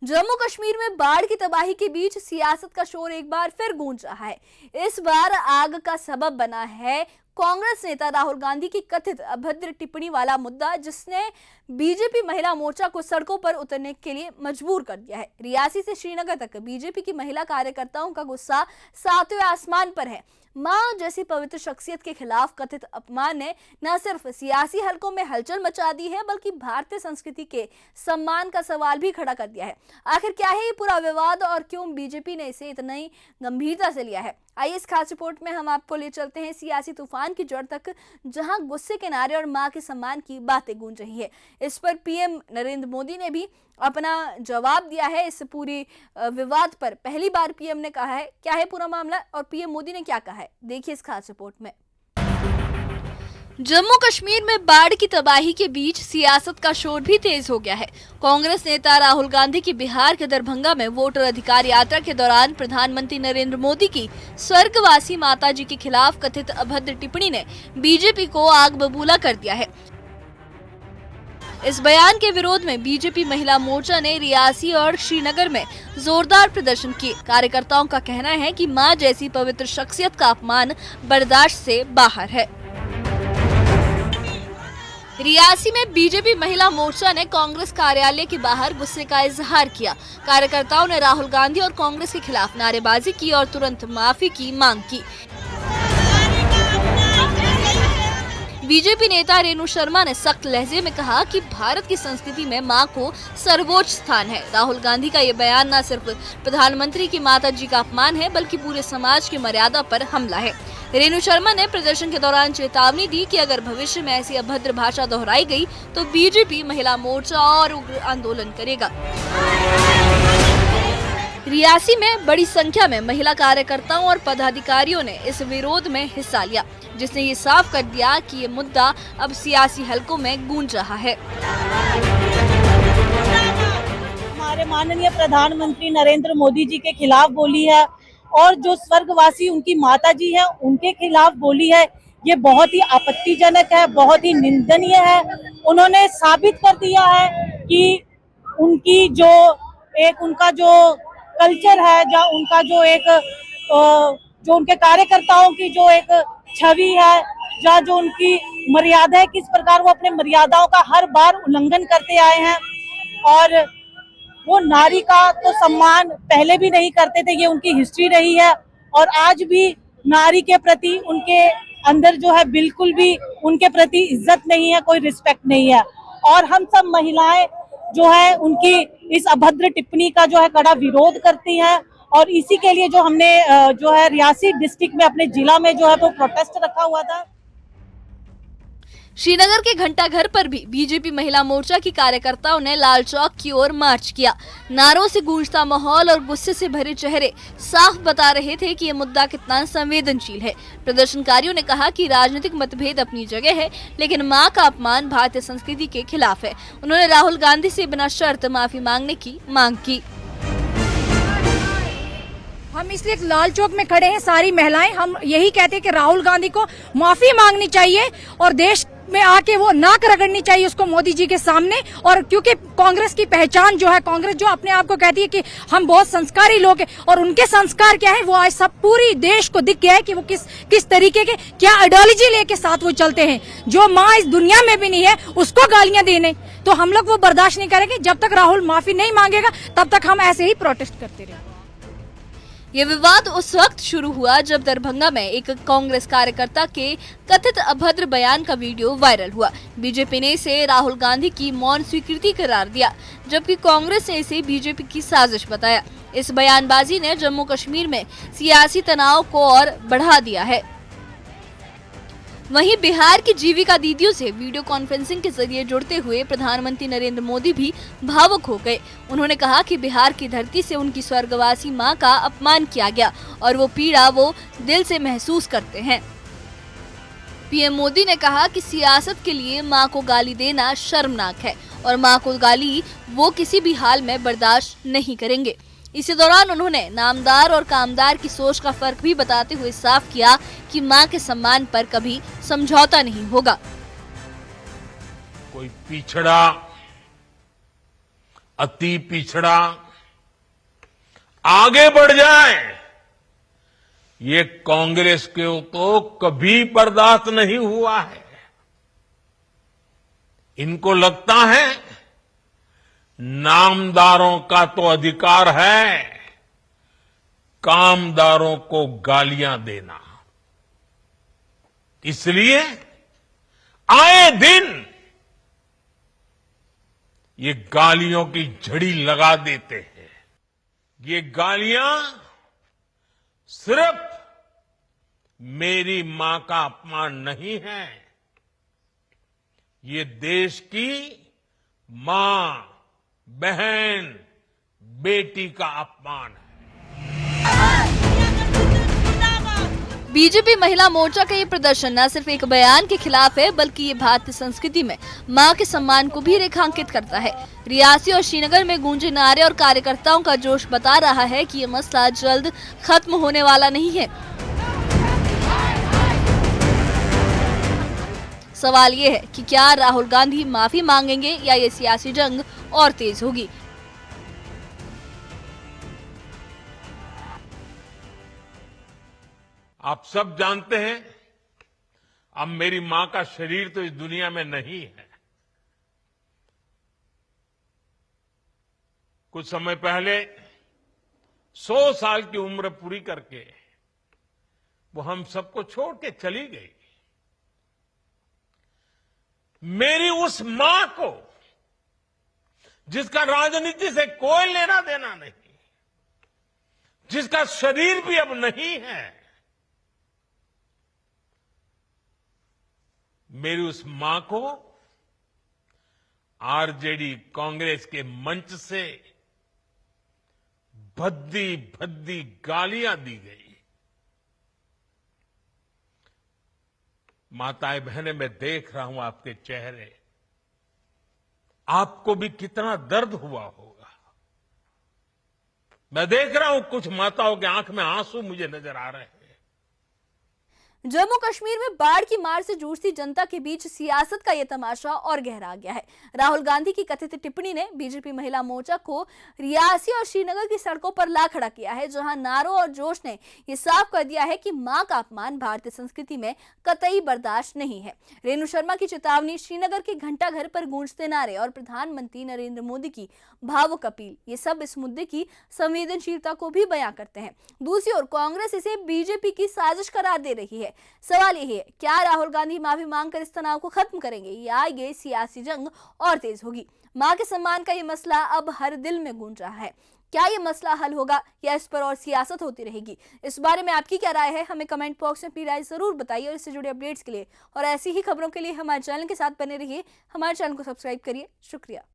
जम्मू कश्मीर में बाढ़ की तबाही के बीच सियासत का शोर एक बार फिर गूंज रहा है। इस बार आग का सबब बना है कांग्रेस नेता राहुल गांधी की कथित अभद्र टिप्पणी वाला मुद्दा, जिसने बीजेपी महिला मोर्चा को सड़कों पर उतरने के लिए मजबूर कर दिया है। रियासी से श्रीनगर तक बीजेपी की महिला कार्यकर्ताओं का गुस्सा सातवें आसमान पर है। मां जैसी पवित्र शख्सियत के खिलाफ कथित अपमान ने न सिर्फ सियासी हलकों में हलचल मचा दी है, बल्कि भारतीय संस्कृति के सम्मान का सवाल भी खड़ा कर दिया है। आखिर क्या है ये पूरा विवाद और क्यों बीजेपी ने इसे इतनी गंभीरता से लिया है? आइए इस खास रिपोर्ट में हम आपको ले चलते हैं सियासी तूफान की जड़ तक, जहां गुस्से के नारे और मां के सम्मान की बातें गूंज रही है। इस पर पीएम नरेंद्र मोदी ने भी अपना जवाब दिया है। इस पूरी विवाद पर पहली बार पीएम ने कहा है क्या है पूरा मामला और पीएम मोदी ने क्या कहा है, देखिए इस खास रिपोर्ट में। जम्मू कश्मीर में बाढ़ की तबाही के बीच सियासत का शोर भी तेज हो गया है। कांग्रेस नेता राहुल गांधी की बिहार के दरभंगा में वोटर अधिकार यात्रा के दौरान प्रधानमंत्री नरेंद्र मोदी की स्वर्गवासी माताजी के खिलाफ कथित अभद्र टिप्पणी ने बीजेपी को आग बबूला कर दिया है। इस बयान के विरोध में बीजेपी महिला मोर्चा ने रियासी और श्रीनगर में जोरदार प्रदर्शन किए। कार्यकर्ताओं का कहना है कि मां जैसी पवित्र शख्सियत का अपमान बर्दाश्त से बाहर है। रियासी में बीजेपी महिला मोर्चा ने कांग्रेस कार्यालय के बाहर गुस्से का इजहार किया। कार्यकर्ताओं ने राहुल गांधी और कांग्रेस के खिलाफ नारेबाजी की और तुरंत माफी की मांग की। बीजेपी नेता रेणु शर्मा ने सख्त लहजे में कहा कि भारत की संस्कृति में मां को सर्वोच्च स्थान है। राहुल गांधी का ये बयान न सिर्फ प्रधानमंत्री की माता जी का अपमान है, बल्कि पूरे समाज की मर्यादा पर हमला है। रेणु शर्मा ने प्रदर्शन के दौरान चेतावनी दी कि अगर भविष्य में ऐसी अभद्र भाषा दोहराई गई तो बीजेपी महिला मोर्चा और उग्र आंदोलन करेगा। रियासी में बड़ी संख्या में महिला कार्यकर्ताओं और पदाधिकारियों ने इस विरोध में हिस्सा लिया, जिसने ये साफ कर दिया कि ये मुद्दा अब सियासी हलकों में गूंज रहा है। हमारे माननीय प्रधानमंत्री नरेंद्र मोदी जी के खिलाफ बोली है और जो स्वर्गवासी उनकी माता जी है उनके खिलाफ बोली है। ये बहुत ही आपत्तिजनक है, बहुत ही निंदनीय है। उन्होंने साबित कर दिया है कि उनकी उनका जो कल्चर है, या उनका जो उनके कार्यकर्ताओं की जो एक छवि है, या जो उनकी मर्यादा है, किस प्रकार वो अपने मर्यादाओं का हर बार उल्लंघन करते आए हैं। और वो नारी का तो सम्मान पहले भी नहीं करते थे, ये उनकी हिस्ट्री रही है। और आज भी नारी के प्रति उनके अंदर जो है बिल्कुल भी उनके प्रति इज्जत नहीं है, कोई रिस्पेक्ट नहीं है। और हम सब महिलाएं जो है उनकी इस अभद्र टिप्पणी का जो है कड़ा विरोध करती हैं। और इसी के लिए जो हमने जो है रियासी डिस्ट्रिक्ट में अपने जिला में जो है वो प्रोटेस्ट रखा हुआ था। श्रीनगर के घंटाघर पर भी बीजेपी महिला मोर्चा की कार्यकर्ताओं ने लाल चौक की ओर मार्च किया। नारों से गूंजता माहौल और गुस्से से भरे चेहरे साफ बता रहे थे कि ये मुद्दा कितना संवेदनशील है। प्रदर्शनकारियों ने कहा कि राजनीतिक मतभेद अपनी जगह है, लेकिन मां का अपमान भारतीय संस्कृति के खिलाफ है। उन्होंने राहुल गांधी से बिना शर्त माफी मांगने की मांग की। हम इसलिए लाल चौक में खड़े हैं सारी महिलाएं। हम यही कहते हैं कि राहुल गांधी को माफी मांगनी चाहिए और देश में आके वो नाक रगड़नी चाहिए उसको मोदी जी के सामने। और क्योंकि कांग्रेस की पहचान जो है, कांग्रेस जो अपने आप को कहती है कि हम बहुत संस्कारी लोग हैं, और उनके संस्कार क्या है वो आज सब पूरी देश को दिख गया है कि वो किस तरीके के क्या आइडियोलॉजी लेके साथ वो चलते हैं। जो माँ इस दुनिया में भी नहीं है उसको गालियां देने, तो हम लोग वो बर्दाश्त नहीं करेंगे। जब तक राहुल माफी नहीं मांगेगा तब तक हम ऐसे ही प्रोटेस्ट करते रहेंगे। ये विवाद उस वक्त शुरू हुआ जब दरभंगा में एक कांग्रेस कार्यकर्ता के कथित अभद्र बयान का वीडियो वायरल हुआ। बीजेपी ने इसे राहुल गांधी की मौन स्वीकृति करार दिया, जबकि कांग्रेस ने इसे बीजेपी की साजिश बताया। इस बयानबाजी ने जम्मू कश्मीर में सियासी तनाव को और बढ़ा दिया है। वहीं बिहार की जीविका दीदियों से वीडियो कॉन्फ्रेंसिंग के जरिए जुड़ते हुए प्रधानमंत्री नरेंद्र मोदी भी भावुक हो गए। उन्होंने कहा कि बिहार की धरती से उनकी स्वर्गवासी मां का अपमान किया गया और वो पीड़ा वो दिल से महसूस करते हैं। पीएम मोदी ने कहा कि सियासत के लिए मां को गाली देना शर्मनाक है और मां को गाली वो किसी भी हाल में बर्दाश्त नहीं करेंगे। इसी दौरान उन्होंने नामदार और कामदार की सोच का फर्क भी बताते हुए साफ किया कि मां के सम्मान पर कभी समझौता नहीं होगा। कोई पिछड़ा, अति पिछड़ा आगे बढ़ जाए, ये कांग्रेस को तो कभी बर्दाश्त नहीं हुआ है। इनको लगता है नामदारों का तो अधिकार है कामदारों को गालियां देना, इसलिए आए दिन ये गालियों की झड़ी लगा देते हैं। ये गालियां सिर्फ मेरी मां का अपमान नहीं है, ये देश की मां, बहन, बेटी का अपमान है। बीजेपी महिला मोर्चा का ये प्रदर्शन न सिर्फ एक बयान के खिलाफ है, बल्कि ये भारतीय संस्कृति में मां के सम्मान को भी रेखांकित करता है। रियासी और श्रीनगर में गूंजे नारे और कार्यकर्ताओं का जोश बता रहा है कि ये मसला जल्द खत्म होने वाला नहीं है। सवाल ये है कि क्या राहुल गांधी माफी मांगेंगे या ये सियासी जंग और तेज होगी। आप सब जानते हैं, अब मेरी मां का शरीर तो इस दुनिया में नहीं है। कुछ समय पहले 100 साल की उम्र पूरी करके वो हम सबको छोड़ के चली गई। मेरी उस मां को, जिसका राजनीति से कोई लेना देना नहीं, जिसका शरीर भी अब नहीं है, मेरी उस मां को आरजेडी कांग्रेस के मंच से भद्दी भद्दी गालियां दी गई। माताएं बहनें, मैं देख रहा हूं आपके चेहरे, आपको भी कितना दर्द हुआ होगा। मैं देख रहा हूं कुछ माताओं के आंख में आंसू मुझे नजर आ रहे हैं। जम्मू कश्मीर में बाढ़ की मार से जूझती जनता के बीच सियासत का यह तमाशा और गहरा गया है। राहुल गांधी की कथित टिप्पणी ने बीजेपी महिला मोर्चा को रियासी और श्रीनगर की सड़कों पर ला खड़ा किया है, जहां नारों और जोश ने यह साफ कर दिया है कि मां का अपमान भारतीय संस्कृति में कतई बर्दाश्त नहीं है। रेणु शर्मा की चेतावनी, श्रीनगर के घंटा घर पर गूंजते नारे और प्रधानमंत्री नरेंद्र मोदी की भावुक अपील, ये सब इस मुद्दे की संवेदनशीलता को भी बयां करते हैं। दूसरी ओर कांग्रेस इसे बीजेपी की साजिश करार दे रही है। सवाल यही है, क्या राहुल गांधी माफी मांगकर इस तनाव को खत्म करेंगे या ये सियासी जंग और तेज होगी। मां के सम्मान का ये मसला अब हर दिल में गूंज रहा है। क्या ये मसला हल होगा या इस पर और सियासत होती रहेगी? इस बारे में आपकी क्या राय है? हमें कमेंट बॉक्स में अपनी राय जरूर बताइए और इससे जुड़े अपडेट्स के लिए और ऐसी ही खबरों के लिए हमारे चैनल के साथ बने रहिए। हमारे चैनल को सब्सक्राइब करिए। शुक्रिया।